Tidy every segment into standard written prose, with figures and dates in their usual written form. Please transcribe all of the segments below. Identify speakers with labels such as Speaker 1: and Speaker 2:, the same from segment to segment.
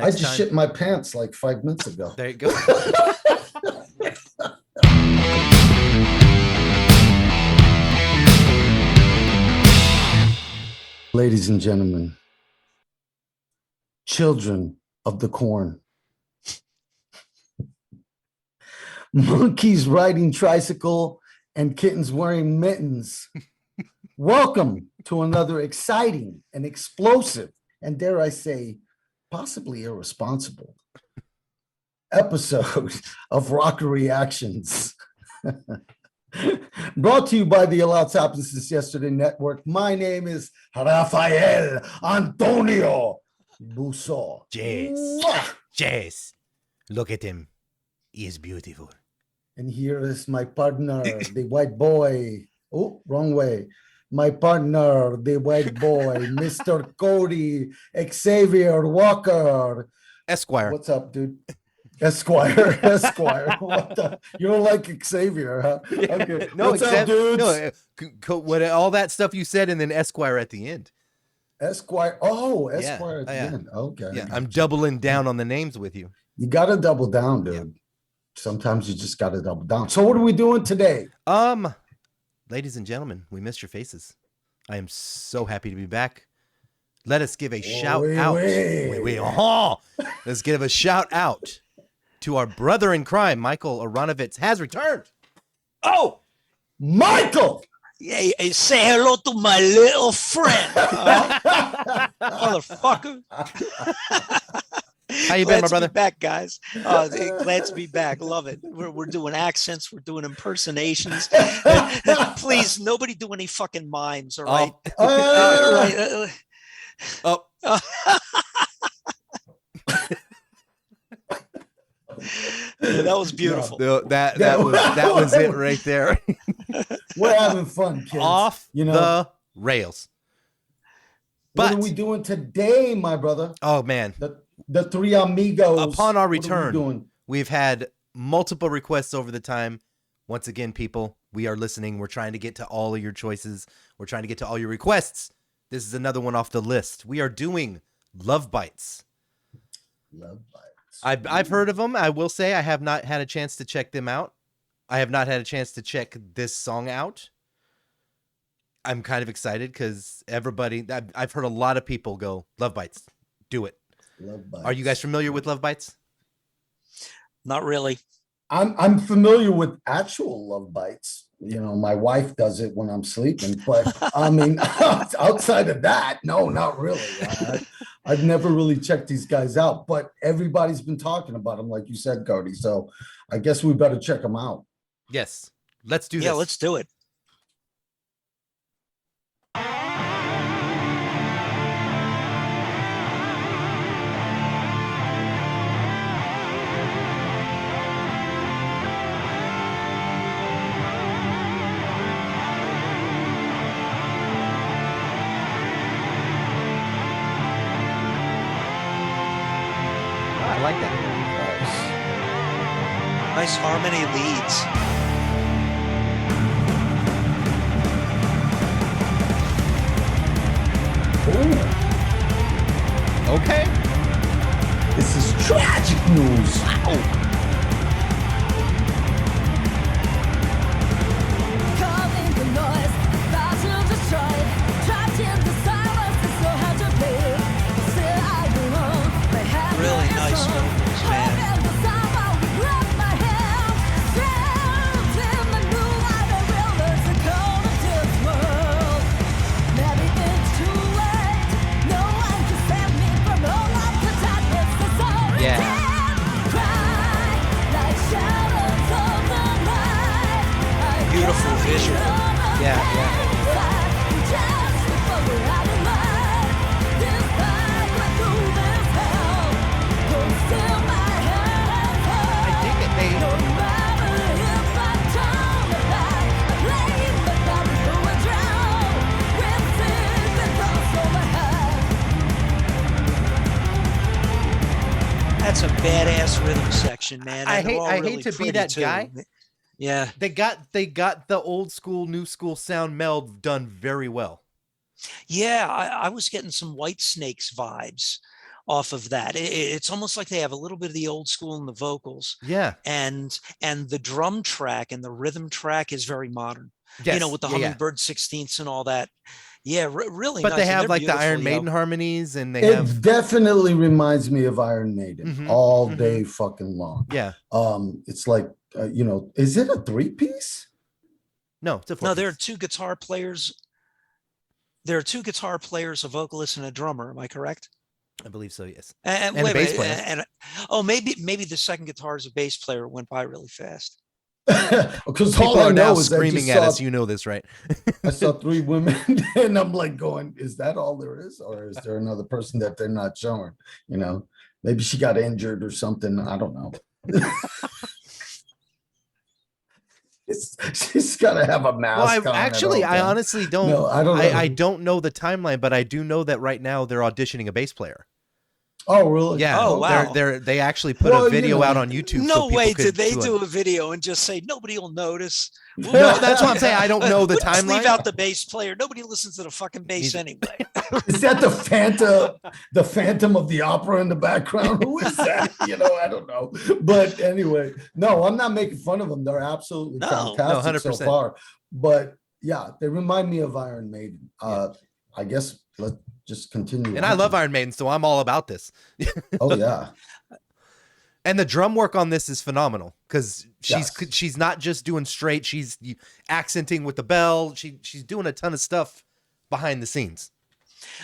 Speaker 1: I just shit my pants like 5 minutes ago.
Speaker 2: There you go.
Speaker 1: Ladies and gentlemen, children of the corn, monkeys riding tricycle and kittens wearing mittens. Welcome to another exciting and explosive, and dare I say, possibly irresponsible episode of Rocker Reactions. Brought to you by the A Lot's Happened Since Yesterday Network. My name is Rafael Antonio Busso.
Speaker 2: Jess, look at him. He is beautiful.
Speaker 1: And here is my partner, the white boy. Oh, wrong way. My partner, the white boy, Mr. Cody Xavier Walker.
Speaker 2: Esquire.
Speaker 1: What's up, dude? Esquire. What the? You don't like Xavier, huh? Okay.
Speaker 2: No,
Speaker 1: what's up, dudes?
Speaker 2: No, what all that stuff you said, and then Esquire at the end.
Speaker 1: Esquire. Oh, Esquire at the end. Okay.
Speaker 2: Yeah, I'm doubling down on the names with you.
Speaker 1: You got to double down, dude.
Speaker 2: Yeah.
Speaker 1: Sometimes you just got to double down. So what are we doing today?
Speaker 2: Ladies and gentlemen, we missed your faces. I am so happy to be back. Let us give a shout out. Let's give a shout out to our brother in crime, Michael Aronovitz, has returned.
Speaker 1: Oh, Michael!
Speaker 3: Yeah, say hello to my little friend, motherfucker.
Speaker 2: How you been, my brother?
Speaker 3: Glad to be back, guys. Glad to be back. Love it. We're doing accents. We're doing impersonations. Please, nobody do any fucking mimes, all right? That was beautiful.
Speaker 2: No, that was it right there.
Speaker 1: We're having fun, kids.
Speaker 2: Off the rails.
Speaker 1: But what are we doing today, my brother?
Speaker 2: Oh man,
Speaker 1: the three amigos.
Speaker 2: Upon our return, we've had multiple requests over the time. Once again, people, we are listening. We're trying to get to all of your choices. We're trying to get to all your requests. This is another one off the list. We are doing Lovebites. I've heard of them. I will say I have not had a chance to check them out. I have not had a chance to check this song out. I'm kind of excited because I've heard a lot of people go, Lovebites, do it.
Speaker 1: Lovebites.
Speaker 2: Are you guys familiar with Lovebites?
Speaker 3: Not really.
Speaker 1: I'm familiar with actual Lovebites. You know, my wife does it when I'm sleeping, but I mean, outside of that, no, not really. I've never really checked these guys out, but everybody's been talking about them, like you said, Cody. So I guess we better check them out.
Speaker 2: Yes, let's do this.
Speaker 3: Yeah, let's do it.
Speaker 2: I like that.
Speaker 3: Nice harmony leads.
Speaker 1: Ooh.
Speaker 2: Okay.
Speaker 1: This is tragic news.
Speaker 3: Wow. Really nice vocals, man. Beautiful visual.
Speaker 2: Yeah.
Speaker 3: That's a badass rhythm section, man.
Speaker 2: I hate to be that guy.
Speaker 3: Yeah.
Speaker 2: They got the old school, new school sound meld done very well.
Speaker 3: Yeah, I was getting some White Snakes vibes off of that. It's almost like they have a little bit of the old school in the vocals,
Speaker 2: Yeah.
Speaker 3: and the drum track and the rhythm track is very modern.
Speaker 2: Yes.
Speaker 3: With the
Speaker 2: Yeah, yeah.
Speaker 3: hummingbird 16ths and all that. Yeah, really
Speaker 2: But
Speaker 3: nice.
Speaker 2: they
Speaker 3: And
Speaker 2: have
Speaker 3: they're
Speaker 2: like the
Speaker 3: beautiful,
Speaker 2: Iron
Speaker 3: yo.
Speaker 2: Maiden harmonies, and they
Speaker 1: It
Speaker 2: have
Speaker 1: definitely reminds me of Iron Maiden
Speaker 2: Mhm,
Speaker 1: all
Speaker 2: mhm.
Speaker 1: day fucking long.
Speaker 2: yeah.
Speaker 1: It's like, is it a 3-piece?
Speaker 2: No, it's a 4-piece.
Speaker 3: No, there are two guitar players. There are two guitar players, a vocalist and a drummer. Am I correct?
Speaker 2: I believe so. Yes.
Speaker 3: And
Speaker 2: And a
Speaker 3: wait a
Speaker 2: bass
Speaker 3: minute,
Speaker 2: player.
Speaker 3: maybe the second guitar is a bass player. It went by really fast.
Speaker 1: Because
Speaker 2: People
Speaker 1: all I
Speaker 2: are now
Speaker 1: know is
Speaker 2: screaming at us. You know this, right?
Speaker 1: I saw 3 women, and I'm like going, is that all there is? Or is there another person that they're not showing? Maybe she got injured or something. I don't know. She's got to have a mask
Speaker 2: Well,
Speaker 1: on.
Speaker 2: I honestly don't.
Speaker 1: No, I don't know.
Speaker 2: I don't know the timeline, but I do know that right now they're auditioning a bass player.
Speaker 1: Oh, really?
Speaker 3: Yeah. Oh, wow.
Speaker 2: They actually put a video out on YouTube.
Speaker 3: No
Speaker 2: so
Speaker 3: way did they do a video and just say nobody will notice.
Speaker 2: No, that's what I'm saying. I don't know the
Speaker 3: Just leave
Speaker 2: timeline.
Speaker 3: out the bass player. Nobody listens to the fucking bass anyway.
Speaker 1: Is that the Phantom of the Opera in the background? Who is that? I don't know. But anyway, no, I'm not making fun of them. They're absolutely fantastic so far. But yeah, they remind me of Iron Maiden. I guess let's just continue.
Speaker 2: And I love Iron Maiden, so I'm all about this.
Speaker 1: Oh yeah.
Speaker 2: And the drum work on this is phenomenal because she's not just doing straight. She's accenting with the bell. She's doing a ton of stuff behind the scenes.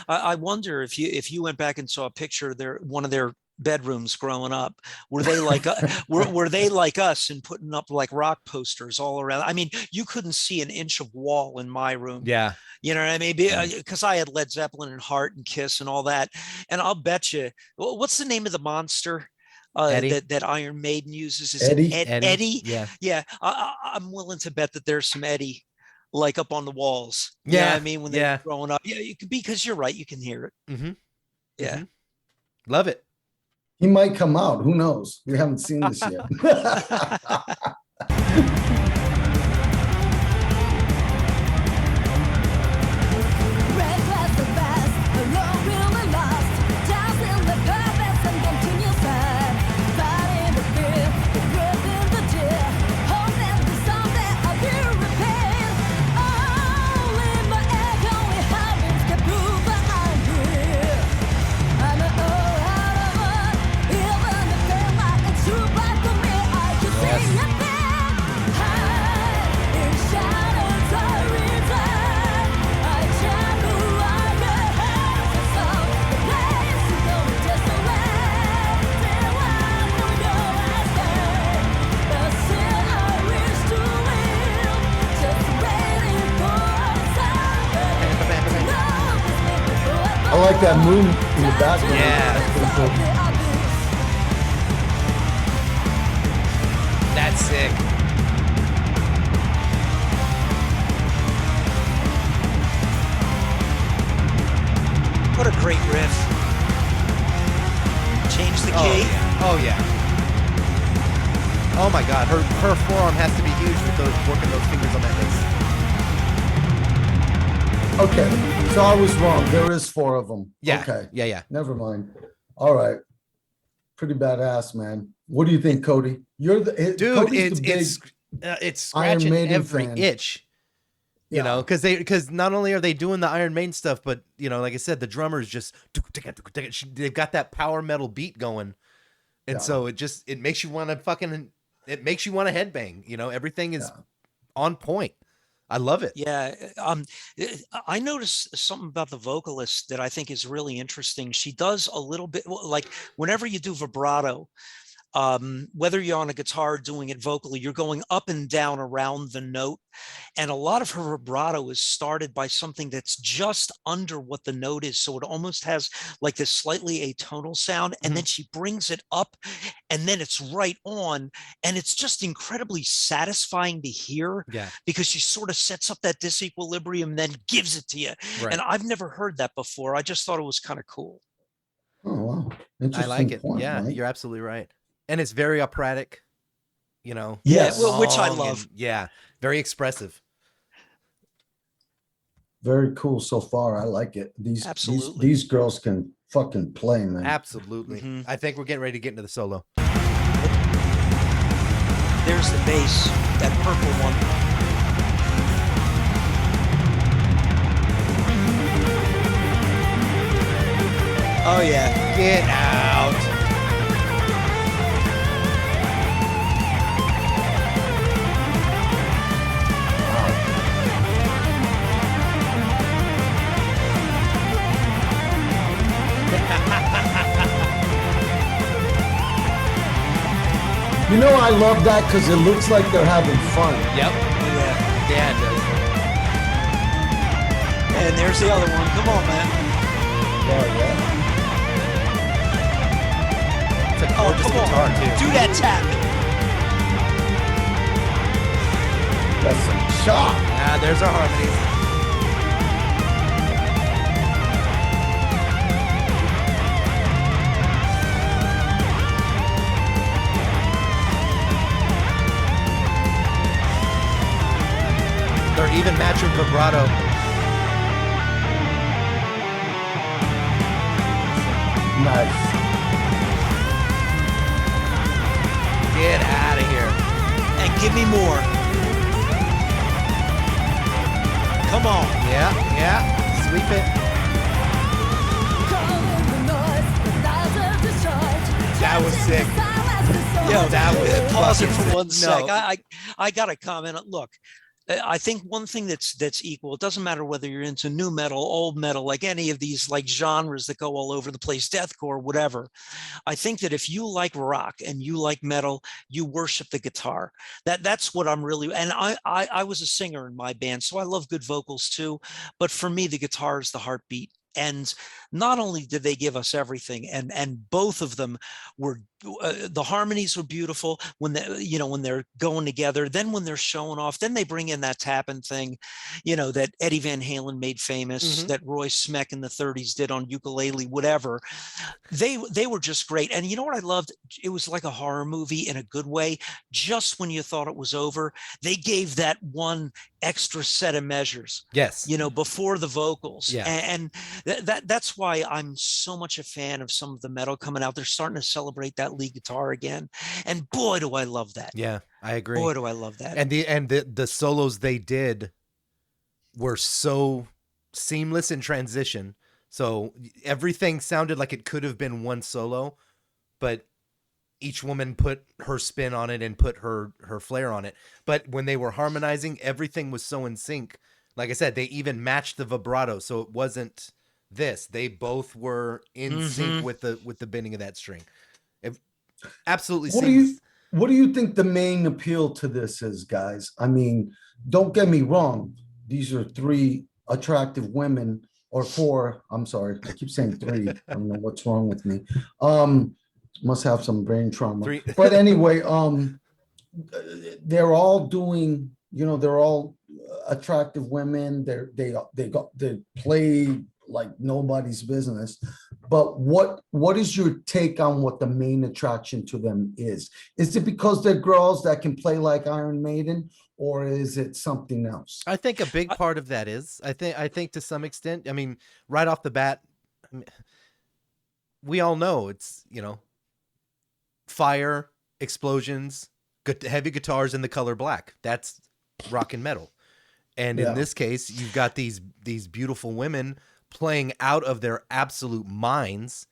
Speaker 3: I wonder if you went back and saw a picture of one of their bedrooms growing up, were they like were they like us and putting up like rock posters all around? I mean, you couldn't see an inch of wall in my room.
Speaker 2: Yeah.
Speaker 3: You know what I mean? Because I had Led Zeppelin and Heart and Kiss and all that. And I'll bet you, what's the name of the monster that Iron Maiden uses? Is
Speaker 1: Eddie?
Speaker 3: It Eddie?
Speaker 2: Yeah.
Speaker 3: Yeah. I'm willing to bet that there's some Eddie like up on the walls.
Speaker 2: Yeah.
Speaker 3: You know what I mean? When they're growing up. Yeah, you could, because you're right. You can hear it.
Speaker 2: Mm-hmm.
Speaker 3: Yeah.
Speaker 2: Mm-hmm. Love it.
Speaker 1: He might come out. Who knows? We haven't seen this yet. I like that moon in the background.
Speaker 2: Yeah. That's sick.
Speaker 3: What a great riff. Change the key.
Speaker 2: Oh yeah. Oh my God, her forearm has to be huge with working those fingers on that bass.
Speaker 1: Okay, so I was wrong. There is 4 of them.
Speaker 2: Yeah.
Speaker 1: Okay.
Speaker 2: Yeah.
Speaker 1: Never mind. All right. Pretty badass, man. What do you think, Cody? You're the
Speaker 2: Dude.
Speaker 1: Cody's
Speaker 2: It's scratching every
Speaker 1: fan.
Speaker 2: itch. You know, because not only are they doing the Iron Maiden stuff, but like I said, the drummers just they've got that power metal beat going, and so it makes you want to headbang. Everything is on point. I love it.
Speaker 3: Yeah. I noticed something about the vocalist that I think is really interesting. She does a little bit like whenever you do vibrato, whether you're on a guitar doing it vocally, you're going up and down around the note. And a lot of her vibrato is started by something that's just under what the note is. So it almost has like this slightly atonal sound. And then she brings it up and then it's right on. And it's just incredibly satisfying to hear because she sort of sets up that disequilibrium and then gives it to you. Right. And I've never heard that before. I just thought it was kind of cool.
Speaker 1: Oh, wow.
Speaker 2: I like it. Point, right? You're absolutely right. And it's very operatic,
Speaker 3: Yes. Well, which I love.
Speaker 2: Very expressive.
Speaker 1: Very cool so far. I like it. These girls can fucking play, man.
Speaker 2: Absolutely. I think we're getting ready to get into the solo.
Speaker 3: There's the bass, that purple one. Oh yeah.
Speaker 2: Get out.
Speaker 1: You know, I love that because it looks like they're having fun.
Speaker 2: Yep.
Speaker 3: Yeah.
Speaker 2: Yeah, it does.
Speaker 3: And there's the other one. Come on, man.
Speaker 1: Yeah, yeah.
Speaker 2: It's a
Speaker 3: Oh,
Speaker 2: gorgeous
Speaker 3: come
Speaker 2: guitar,
Speaker 3: on.
Speaker 2: too.
Speaker 3: Do that tap.
Speaker 1: That's some shot.
Speaker 2: Ah, there's our harmonies. They're even matching vibrato.
Speaker 1: Nice.
Speaker 2: Get out of here.
Speaker 3: And give me more. Come on.
Speaker 2: Yeah, yeah. Sweep it. That was sick.
Speaker 3: Yo,
Speaker 2: That was
Speaker 3: pause it
Speaker 2: fucking
Speaker 3: for one
Speaker 2: sick.
Speaker 3: sec.
Speaker 2: No.
Speaker 3: I got to comment. Look, I think one thing that's equal. It doesn't matter whether you're into new metal, old metal, like any of these like genres that go all over the place, deathcore, whatever. I think that if you like rock and you like metal, you worship the guitar. That's what I'm really. And I was a singer in my band, so I love good vocals too. But for me, the guitar is the heartbeat. And not only did they give us everything, and both of them were the harmonies were beautiful when when they're going together. Then when they're showing off, then they bring in that tapping thing, that Eddie Van Halen made famous, that Roy Smeck in the '30s did on ukulele, whatever. They were just great. And you know what I loved? It was like a horror movie in a good way. Just when you thought it was over, they gave that one extra set of measures.
Speaker 2: Yes.
Speaker 3: Before the vocals.
Speaker 2: Yeah.
Speaker 3: And that's why I'm so much a fan of some of the metal coming out. They're starting to celebrate that lead guitar again. And boy, do I love that.
Speaker 2: Yeah, I agree.
Speaker 3: Boy, do I love that.
Speaker 2: And the solos they did were so seamless in transition. So everything sounded like it could have been one solo, but each woman put her spin on it and put her flair on it. But when they were harmonizing, everything was so in sync. Like I said, they even matched the vibrato, so it wasn't this. They both were in sync with the bending of that string. It absolutely.
Speaker 1: What do you think the main appeal to this is, guys? I mean, don't get me wrong. These are three attractive women, or four. I'm sorry, I keep saying three. I don't know what's wrong with me. Must have some brain trauma. But anyway, they're all doing. They're all attractive women. They play like nobody's business. But what is your take on what the main attraction to them is? Is it because they're girls that can play like Iron Maiden, or is it something else?
Speaker 2: I think a big part of that is, I think to some extent, I mean, right off the bat, we all know it's, fire, explosions, heavy guitars, and the color black. That's rock and metal. And in this case, you've got these beautiful women playing out of their absolute minds,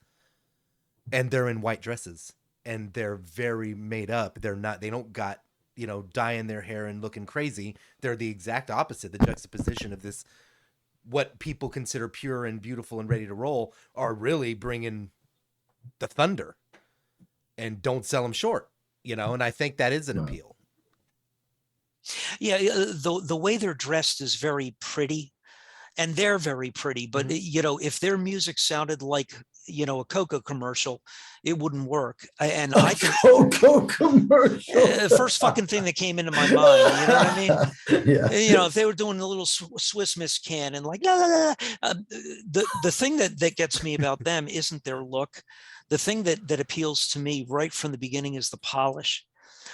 Speaker 2: and they're in white dresses, and they're very made up. They don't got, dyeing their hair and looking crazy. They're the exact opposite. The juxtaposition of this, what people consider pure and beautiful and ready to roll, are really bringing the thunder, and don't sell them short, and I think that is an appeal.
Speaker 3: Yeah. The way they're dressed is very pretty. And they're very pretty, but if their music sounded like, a Coca commercial, it wouldn't work. And I think
Speaker 1: Coca commercial.
Speaker 3: First fucking thing that came into my mind, you know what I mean?
Speaker 1: Yeah.
Speaker 3: If they were doing a little Swiss Miss Can and like, la, la, la, the thing that gets me about them isn't their look. The thing that appeals to me right from the beginning is the polish.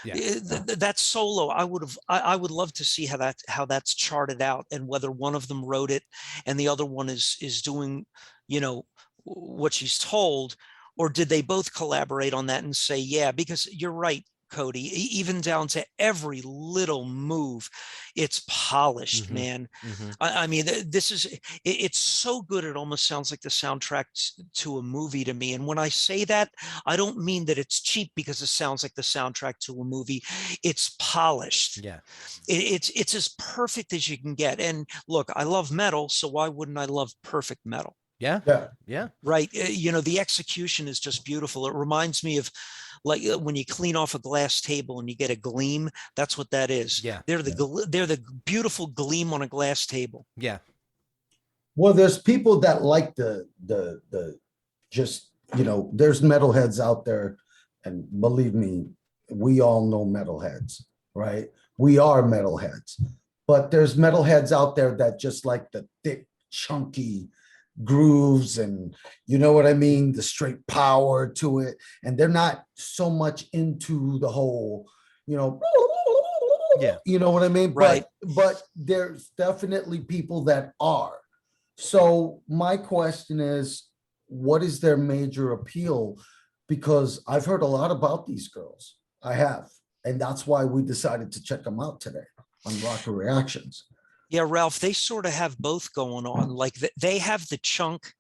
Speaker 3: Yeah. That solo, I would love to see how that's charted out, and whether one of them wrote it and the other one is doing, what she's told, or did they both collaborate on that and say, yeah, because you're right, Cody, even down to every little move, it's polished, man. I mean, this is, it's so good. It almost sounds like the soundtrack to a movie to me. And when I say that, I don't mean that it's cheap because it sounds like the soundtrack to a movie. It's polished.
Speaker 2: Yeah.
Speaker 3: It's as perfect as you can get. And look, I love metal, so why wouldn't I love perfect metal?
Speaker 2: Yeah.
Speaker 1: Yeah.
Speaker 2: Yeah.
Speaker 3: Right. You know, the execution is just beautiful. It reminds me of like when you clean off a glass table and you get a gleam. That's what that is.
Speaker 2: Yeah.
Speaker 3: They're the beautiful gleam on a glass table.
Speaker 2: Yeah.
Speaker 1: Well, there's people that like the just, you know, there's metalheads out there, and believe me, we all know metalheads, right? We are metalheads, but there's metalheads out there that just like the thick, chunky grooves, and you know what I mean, the straight power to it, and they're not so much into the whole, you know,
Speaker 2: Yeah.
Speaker 1: you know what I mean,
Speaker 3: Right.
Speaker 1: but there's definitely people that are. So my question is, what is their major appeal? Because I've heard a lot about these girls. I have, and that's why we decided to check them out today on Rocker Reactions.
Speaker 3: Yeah, Ralph, they sort of have both going on. Like they have the chunk.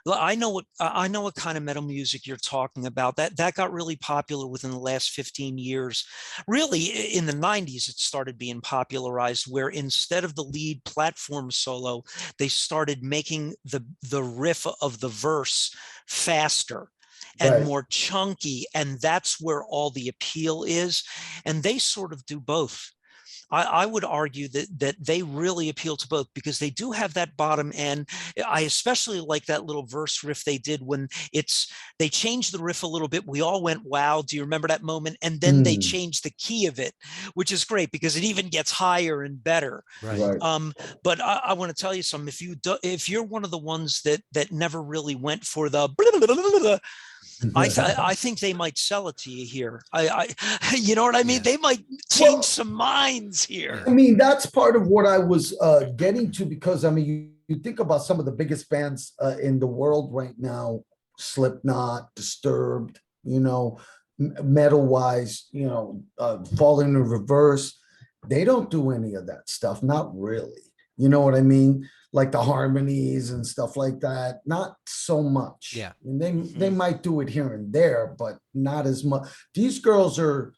Speaker 3: I know what kind of metal music you're talking about. That got really popular within the last 15 years. Really, in the 90s, it started being popularized where instead of the lead platform solo, they started making the riff of the verse faster and
Speaker 1: Right.
Speaker 3: more chunky. And that's where all the appeal is. And they sort of do both. I would argue that they really appeal to both because they do have that bottom end. I especially like that little verse riff they did when they changed the riff a little bit. We all went, wow, do you remember that moment? And then they changed the key of it, which is great because it even gets higher and better.
Speaker 2: Right.
Speaker 3: But I want to tell you something. If you're one of the ones that never really went for the I think they might sell it to you here. You know what I mean?
Speaker 2: Yeah.
Speaker 3: They might change some minds here.
Speaker 1: I mean, that's part of what I was getting to, because I mean, you think about some of the biggest bands in the world right now, Slipknot, Disturbed, you know, metal wise, you know, Falling in Reverse. They don't do any of that stuff. Not really. You know what I mean? Like the harmonies and stuff like that. Not so much.
Speaker 2: Yeah.
Speaker 1: And they might do it here and there, but not as much. These girls are,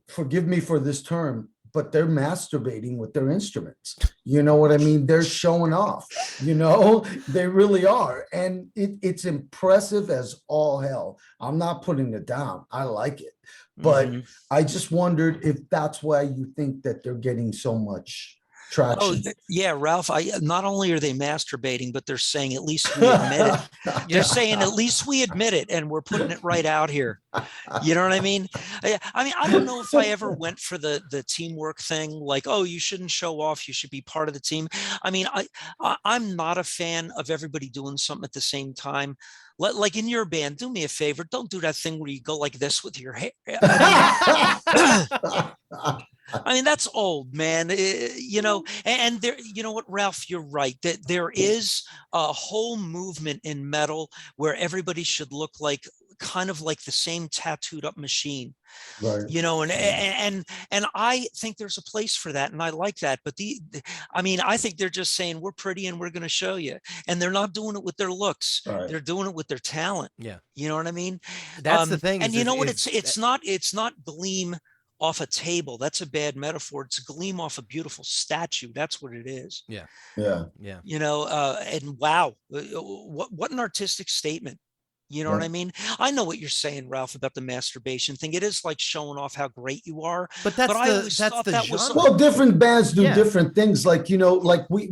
Speaker 1: forgive me for this term, but they're masturbating with their instruments. You know what I mean? They're showing off, you know, they really are. And it's impressive as all hell. I'm not putting it down. I like it. But I just wondered if that's why you think that they're getting so much traction.
Speaker 3: Oh, yeah, Ralph. Not only are they masturbating, but they're saying at least we admit it. They're saying at least we admit it, and we're putting it right out here. You know what I mean? I mean, I don't know if I ever went for the teamwork thing. Like, oh, you shouldn't show off. You should be part of the team. I mean, I'm not a fan of everybody doing something at the same time. Like in your band, do me a favor. Don't do that thing where you go like this with your hair. I mean, that's old, man. You know, and there, you know what, Ralph, you're right that there is a whole movement in metal where everybody should look like kind of like the same tattooed up machine,
Speaker 1: Right.
Speaker 3: you know, and I think there's a place for that. And I like that. But I mean, I think they're just saying we're pretty and we're going to show you. And they're not doing it with their looks.
Speaker 1: Right.
Speaker 3: They're doing it with their talent.
Speaker 2: Yeah.
Speaker 3: You know what I mean?
Speaker 2: That's the thing.
Speaker 3: And you know what? It's not gleam off a table. That's a bad metaphor. It's gleam off a beautiful statue. That's what it is.
Speaker 2: Yeah.
Speaker 1: Yeah.
Speaker 2: Yeah.
Speaker 3: You know, and wow, what an artistic statement. You know what I mean? I know what you're saying, Ralph, about the masturbation thing. It is like showing off how great you are.
Speaker 2: But that's
Speaker 3: I always thought that was
Speaker 2: genre.
Speaker 1: Well, different bands do
Speaker 2: Yeah.
Speaker 1: different things. Like, you know, like we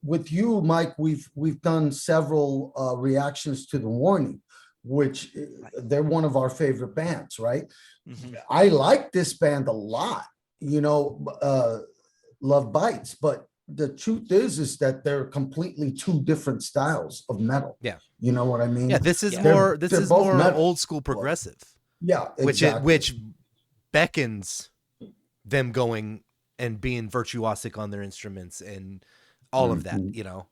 Speaker 1: with you, Mike, we've done several reactions to The Warning, which they're one of our favorite bands, right?
Speaker 3: Mhm.
Speaker 1: I like this band a lot, you know, Lovebites, but the truth is that they're completely two different styles of metal.
Speaker 2: Yeah.
Speaker 1: You know what I mean?
Speaker 2: Yeah, this is
Speaker 3: Yeah.
Speaker 2: more
Speaker 1: They're both metal.
Speaker 2: old school progressive.
Speaker 1: Yeah,
Speaker 2: Which
Speaker 1: exactly.
Speaker 2: which beckons them going and being virtuosic on their instruments and all of that, you know.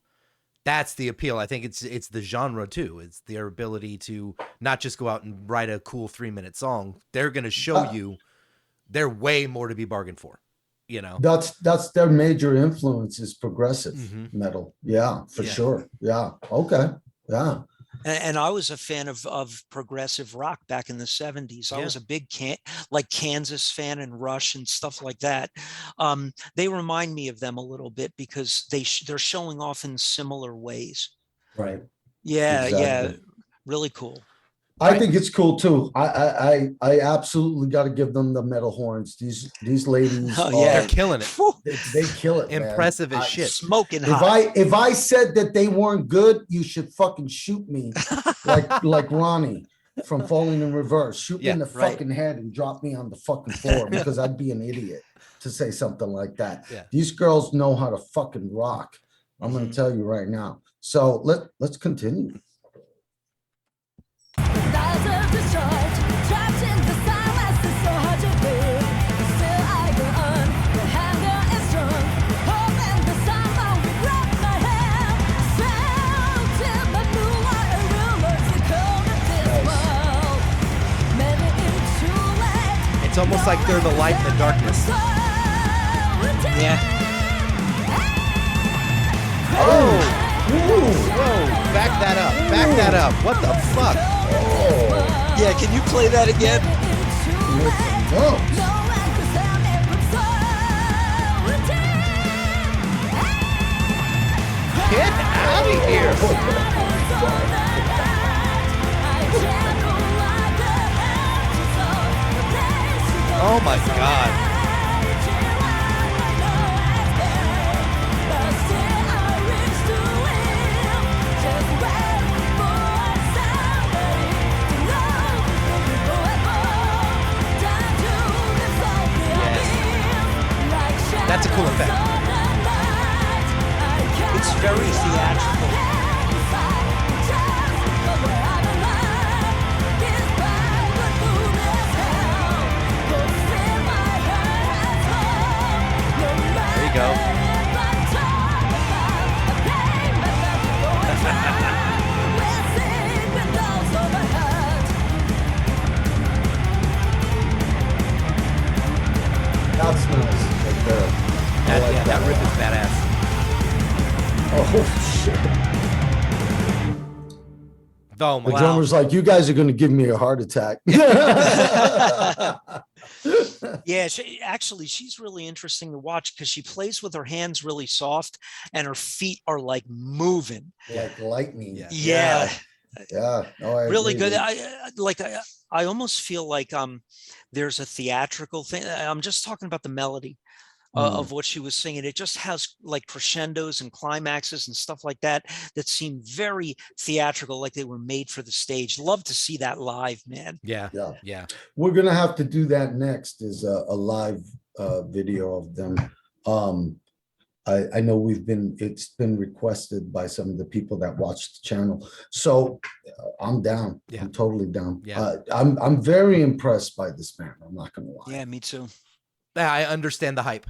Speaker 2: That's the appeal. I think it's the genre too. It's their ability to not just go out and write a cool 3-minute song. They're going to show you they're way more to be bargained for. You know,
Speaker 1: that's their major influence is progressive metal. Yeah, for sure. Yeah. Okay. Yeah.
Speaker 3: And I was a fan of progressive rock back in the 70s. I was a big Kansas fan and Rush and stuff like that. They remind me of them a little bit because they're showing off in similar ways.
Speaker 1: Right.
Speaker 3: Yeah,
Speaker 1: Exactly.
Speaker 3: yeah, really cool.
Speaker 1: I think it's cool too. I absolutely got to give them the metal horns. These ladies,
Speaker 2: they're killing it.
Speaker 1: They kill it.
Speaker 2: Impressive
Speaker 1: man.
Speaker 2: as shit.
Speaker 3: Smoking hot.
Speaker 1: If I said that they weren't good, you should fucking shoot me, like Ronnie from Falling in Reverse. Shoot me in the fucking head and drop me on the fucking floor because I'd be an idiot to say something like that.
Speaker 2: Yeah.
Speaker 1: These girls know how to fucking rock. I'm going to tell you right now. So let's continue.
Speaker 2: It's almost like they're the light in the darkness.
Speaker 3: Yeah.
Speaker 2: Oh! Whoa! Back that up! Back that up! What the fuck?
Speaker 3: Yeah, can you play that again?
Speaker 2: Get out of here! Oh my god! That's a cool effect.
Speaker 3: It's very theatrical.
Speaker 2: There you go.
Speaker 1: That's nice. Right there.
Speaker 2: That riff is badass.
Speaker 1: Oh shit!
Speaker 2: Oh my
Speaker 1: The drummer's like, you guys are going to give me a heart attack.
Speaker 3: Yeah, she's really interesting to watch because she plays with her hands really soft and her feet are like moving.
Speaker 1: Like lightning.
Speaker 3: Yeah.
Speaker 1: Yeah. No, I
Speaker 3: Really
Speaker 1: agree.
Speaker 3: good. I almost feel like there's a theatrical thing. I'm just talking about the melody of what she was singing. It just has like crescendos and climaxes and stuff like that seem very theatrical, like they were made for the stage. Love to see that live, man.
Speaker 2: Yeah.
Speaker 1: We're gonna have to do that next. Is a live video of them. I know it's been requested by some of the people that watch the channel. So I'm down.
Speaker 2: Yeah.
Speaker 1: I'm totally down.
Speaker 2: Yeah.
Speaker 1: I'm very impressed by this band. I'm not gonna lie.
Speaker 3: Yeah, me too.
Speaker 2: I understand the hype.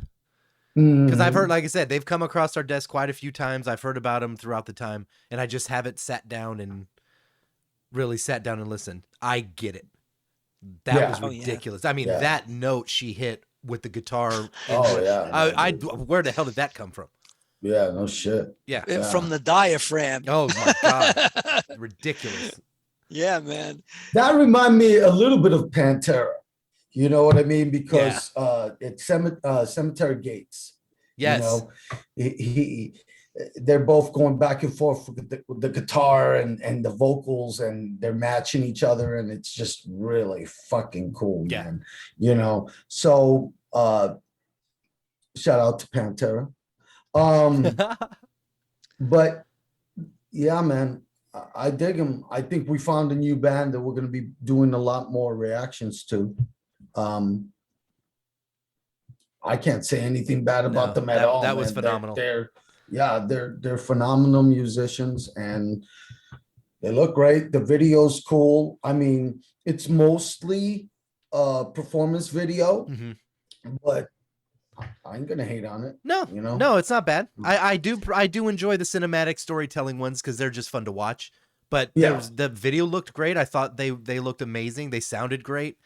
Speaker 2: Because I've heard, like I said, they've come across our desk quite a few times. I've heard about them throughout the time, and I just haven't sat down and listened. I get it. That was ridiculous. I mean, that note she hit with the guitar. Where the hell did that come from?
Speaker 1: Yeah, no shit.
Speaker 2: Yeah.
Speaker 3: From the diaphragm.
Speaker 2: Oh my God. Ridiculous.
Speaker 3: Yeah, man.
Speaker 1: That reminded me a little bit of Pantera. You know what I mean? Because it's Cemetery Gates.
Speaker 2: Yes.
Speaker 1: You know, they're both going back and forth with the guitar and the vocals, and they're matching each other, and it's just really fucking cool, man. You know, so shout out to Pantera. But yeah, man, I dig them. I think we found a new band that we're going to be doing a lot more reactions to. I can't say anything bad about them at all.
Speaker 2: That was phenomenal.
Speaker 1: They're phenomenal musicians, and they look great. The video's cool. I mean, it's mostly a performance video, but I ain't gonna hate on it.
Speaker 2: No,
Speaker 1: You know?
Speaker 2: no, it's not bad. I do enjoy the cinematic storytelling ones because they're just fun to watch. But
Speaker 1: Yeah.
Speaker 2: the video looked great. I thought they looked amazing. They sounded great.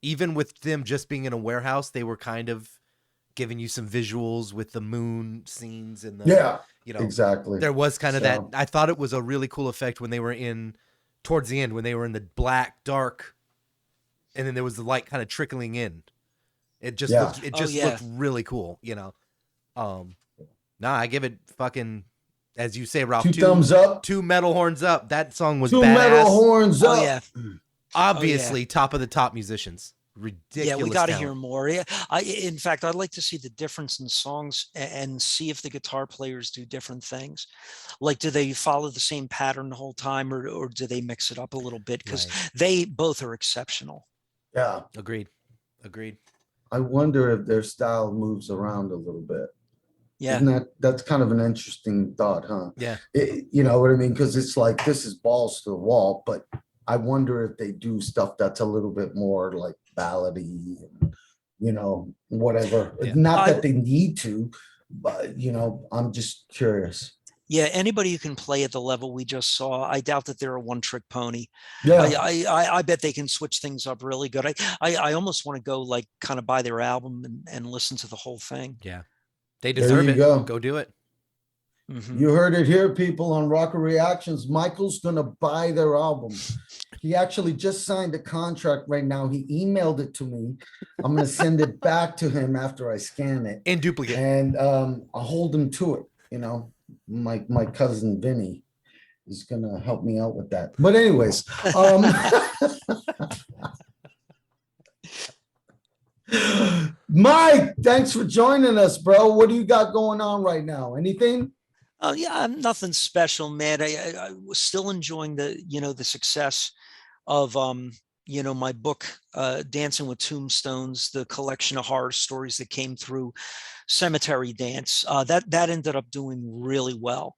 Speaker 2: Even with them just being in a warehouse, they were kind of giving you some visuals with the moon scenes and the
Speaker 1: exactly.
Speaker 2: There was kind of that.
Speaker 1: So-
Speaker 2: I thought it was a really cool effect when they were towards the end when they were in the black dark, and then there was the light kind of trickling in. It just looked really cool, Nah, I give it fucking, as you say, Ralph,
Speaker 1: two thumbs up,
Speaker 2: 2 metal horns up. That song was
Speaker 1: two
Speaker 2: badass.
Speaker 1: metal horns up.
Speaker 3: Oh yeah.
Speaker 2: Obviously, top of the top musicians. Ridiculous.
Speaker 3: Yeah, we got to
Speaker 2: talent.
Speaker 3: hear more. Yeah, in fact, I'd like to see the difference in songs and see if the guitar players do different things. Like, do they follow the same pattern the whole time, or do they mix it up a little bit? Because they both are exceptional.
Speaker 1: Yeah,
Speaker 2: agreed.
Speaker 1: I wonder if their style moves around a little bit.
Speaker 3: Yeah,
Speaker 1: that's kind of an interesting thought, huh?
Speaker 2: Yeah,
Speaker 1: you know what I mean? Because it's like this is balls to the wall, but I wonder if they do stuff that's a little bit more like ballady, and, whatever.
Speaker 2: Yeah.
Speaker 1: Not that they need to, but I'm just curious.
Speaker 3: Yeah, anybody who can play at the level we just saw, I doubt that they're a one-trick pony.
Speaker 1: Yeah,
Speaker 3: I bet they can switch things up really good. I almost want to go like kind of buy their album and listen to the whole thing.
Speaker 2: Yeah, they deserve it. Go do it.
Speaker 3: Mm-hmm.
Speaker 1: You heard it here, people, on Rocker Reactions. Michael's gonna buy their album. He actually just signed a contract right now. He emailed it to me. I'm gonna send it back to him after I scan it
Speaker 2: in duplicate,
Speaker 1: and I'll hold him to it. My cousin Vinny is gonna help me out with that. But anyways, Mike, thanks for joining us, bro. What do you got going on right now? Anything?
Speaker 3: Yeah, nothing special, man. I was still enjoying the success of my book, Dancing with Tombstones, the collection of horror stories that came through Cemetery Dance. That ended up doing really well.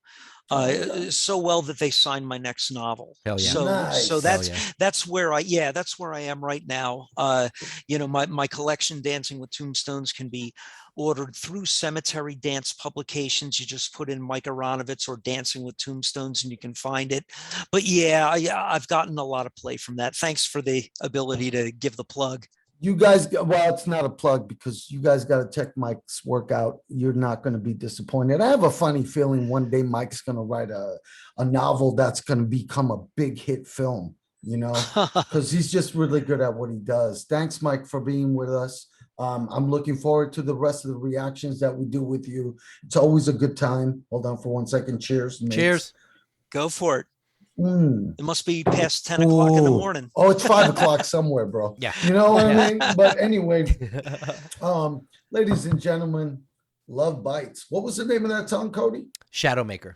Speaker 3: So well that they signed my next novel.
Speaker 2: Hell yeah.
Speaker 3: So
Speaker 1: Nice.
Speaker 3: so
Speaker 2: Hell yeah.
Speaker 3: that's where I am right now. My collection Dancing with Tombstones can be ordered through Cemetery Dance Publications. You just put in Mike Aronovitz or Dancing with Tombstones and you can find it. But I've gotten a lot of play from that. Thanks for the ability to give the plug.
Speaker 1: You guys, well, it's not a plug because you guys got to check Mike's work out. You're not going to be disappointed. I have a funny feeling one day Mike's going to write a novel that's going to become a big hit film, because he's just really good at what he does. Thanks, Mike, for being with us. I'm looking forward to the rest of the reactions that we do with you. It's always a good time. Hold on for 1 second. Cheers. Mates.
Speaker 2: Cheers.
Speaker 3: Go for it.
Speaker 1: Mm.
Speaker 3: It must be past 10 o'clock in the morning.
Speaker 1: Oh, it's 5 o'clock somewhere, bro.
Speaker 2: Yeah.
Speaker 1: You know what I mean? But anyway, ladies and gentlemen, Lovebites. What was the name of that song, Cody?
Speaker 2: Shadowmaker.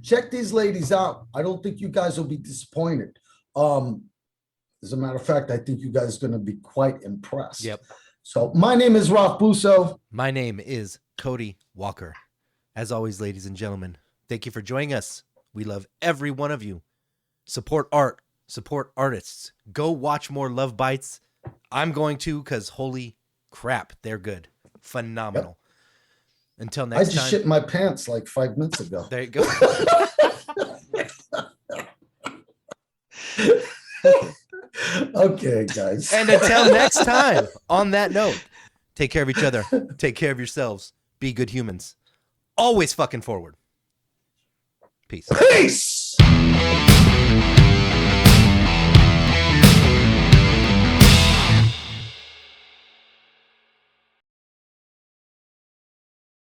Speaker 1: Check these ladies out. I don't think you guys will be disappointed. As a matter of fact, I think you guys are going to be quite impressed.
Speaker 2: Yep.
Speaker 1: So my name is Ralph Busso.
Speaker 2: My name is Cody Walker. As always, ladies and gentlemen, thank you for joining us. We love every one of you. Support art. Support artists. Go watch more Lovebites. I'm going to because holy crap, they're good. Phenomenal. Yep. Until next time.
Speaker 1: I just shit my pants like 5 minutes ago.
Speaker 2: There you go.
Speaker 1: Okay, guys.
Speaker 2: And until next time, on that note, take care of each other. Take care of yourselves. Be good humans. Always fucking forward. Peace.
Speaker 1: Peace.